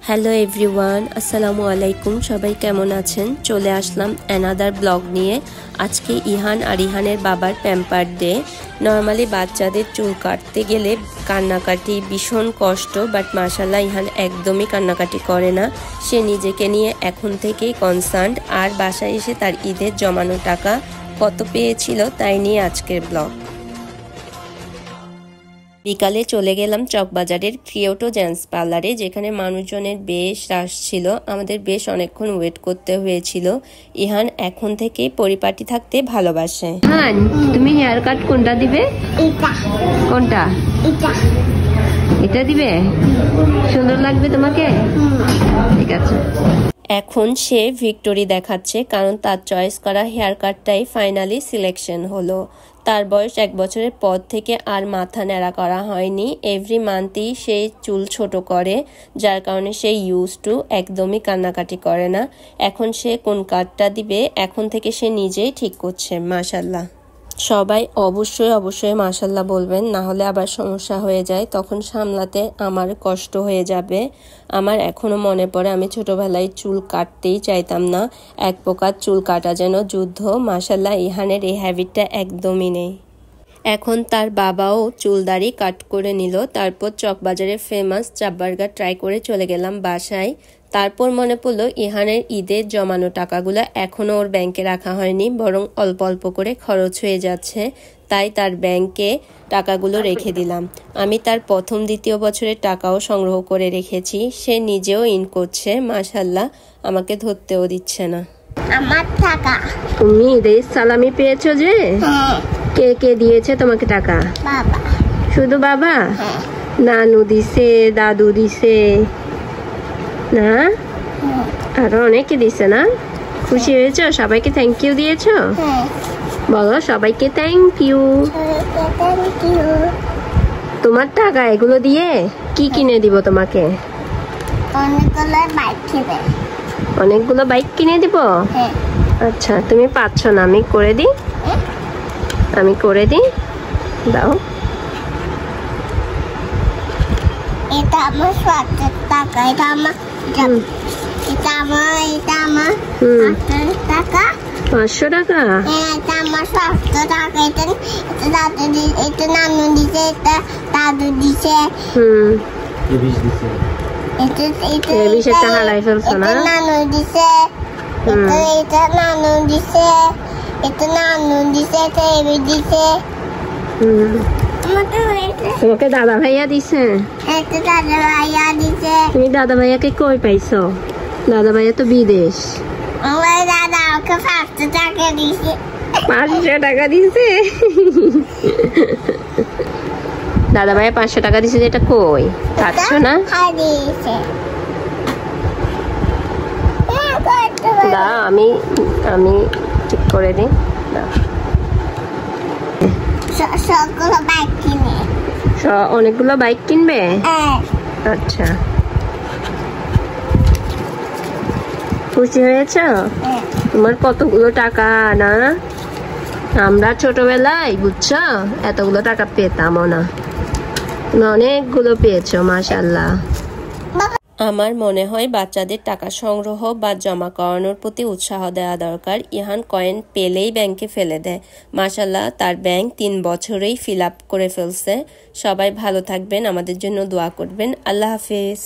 Hello everyone, আসসালামু আলাইকুম। সবাই কেমন আছেন? চলে আসলাম অ্যানাদার ব্লগ নিয়ে। আজকে ইহান আর ইহানের বাবার প্যাম্পার ডে। নর্মালি বাচ্চাদের চুল কাটতে গেলে কান্নাকাটি ভীষণ কষ্ট, বাট মাশাল্লাহ ইহান একদমই কান্নাকাটি করে না। সে নিজেকে নিয়ে এখন থেকেই কনসার্নড। আর বাসায় এসে তার ঈদের জমানো টাকা কত পেয়েছিল তাই নিয়ে আজকের ব্লগ। বিকালে চলে গেলাম চকবাজারের ক্রিয়েটো জেন্টস পার্লারে, যেখানে মানুষজনের বেশ রাশ ছিল। আমাদের বেশ অনেকক্ষণ ওয়েট করতে হয়েছিল। ইহান এখন থেকে পরিপাটি থাকতে ভালোবাসে। হ্যাঁ, তুমি হেয়ার কাট কোনটা দিবে? কোনটা? এটা দিবে? সুন্দর লাগবে তোমাকে? ঠিক আছে। এখন সে ভিক্টোরি দেখাচ্ছে, কারণ তার চয়েস করা হেয়ার কাটটাই ফাইনালি সিলেকশন হলো। তার বয়স 1 বছরের পর থেকে আর মাথা ন্যাড়া করা হয়নি। এভরি মান্থই সে চুল ছোট করে, যার কারণে সে ইউজ টু, একদমই কান্নাকাটি করে না। এখন সে কোন কাটটা দিবে এখন থেকে সে নিজেই ঠিক করছে। মাশাল্লাহ। সবাই অবশ্যই মাশাল্লাহ বলবেন, না হলে আবার সমস্যা হয়ে যায়, তখন সামলাতে আমার কষ্ট হয়ে যাবে। আমার এখনো মনে পড়ে আমি ছোটবেলায় চুল কাটতেই চাইতাম না। এক প্রকার চুল কাটা যেন যুদ্ধ। মাশাল্লাহ ইহানের এই হ্যাবিটটা একদমই নেই। এখন তার বাবাও চুলদাড়ি কাট করে নিল। তারপর চকবাজারের ফেমাস চাপ বার্গার ট্রাই করে চলে গেলাম বাসায়। তারপর মনে পড়লো ইহানের ঈদের জমানো টাকাগুলো এখনও ওর ব্যাংকে রাখা হয়নি, বরং অল্প অল্প করে খরচ হয়ে যাচ্ছে। তাই তার ব্যাংকে টাকাগুলো রেখে দিলাম। আমি তার প্রথম দ্বিতীয় বছরের টাকাও সংগ্রহ করে রেখেছি। সে নিজেও ইন করছে। মাশাল্লাহ, আমাকে ধরতেও দিচ্ছে না। আমার টাকা। তুমি ঈদের সালামি পেয়েছো যে? কে কে দিয়েছে তোমাকে টাকা? বাবা। শুধু বাবা? নানু দিছে, দাদু দিছে না? আরো অনেকে দিছে না? খুশি হয়েছ? সবাইকে থ্যাংক ইউ দিয়েছ? বলো সবাইকে থ্যাংক ইউ। তোমার টাকা এগুলো দিয়ে কি কিনে দিব তোমাকে? অনেকগুলো বাইক কিনে দিব? আচ্ছা, তুমি পাচ্ছ না, আমি করে দিই। দাও। এটা আমার সরকার টাকা। এটা আমার টাকা। 500 টাকা? এটা আমার সরকার টাকা। এটা নানু দিছে, এটা দাদু দিছে। এটা হালাই ফেলছো না? নানু দিছে, এটা নানু দিছে, এটা নানু দিছে, এটা এবি দিছে। তোমাকে দাদা ভাইয়া দিছে? দাদা ভাইয়া দিছে। তুমি দাদা ভাইয়াকে কই পাইছো? দাদা ভাইয়া তো বিদেশ। আমার দাদা ওকে 500 টাকা দিছে। 500 টাকা দিছে? দাদা ভাইয়া 500 টাকা দিছে, যেটা কই পাচ্ছ না? দাও, আমি ঠিক করে দিই। অনেকগুলো বাইক কিনবে? আচ্ছা, খুশি হয়েছ? তোমার কতগুলো টাকা না? আমরা ছোটবেলায় বুঝছো এতগুলো টাকা পেতামও না, তুমি অনেকগুলো পেয়েছো। মাশাল্লাহ। আমার মনে হয় বাচ্চাদের টাকা সংগ্রহ বা জমা করানোর প্রতি উৎসাহ দেওয়া দরকার। ইহান কয়েন পেলেই ব্যাংকে ফেলে দেয়। মাশাল্লাহ, তার ব্যাংক 3 বছরেই ফিল আপ করে ফেলছে। সবাই ভালো থাকবেন, আমাদের জন্য দোয়া করবেন। আল্লাহ হাফেজ।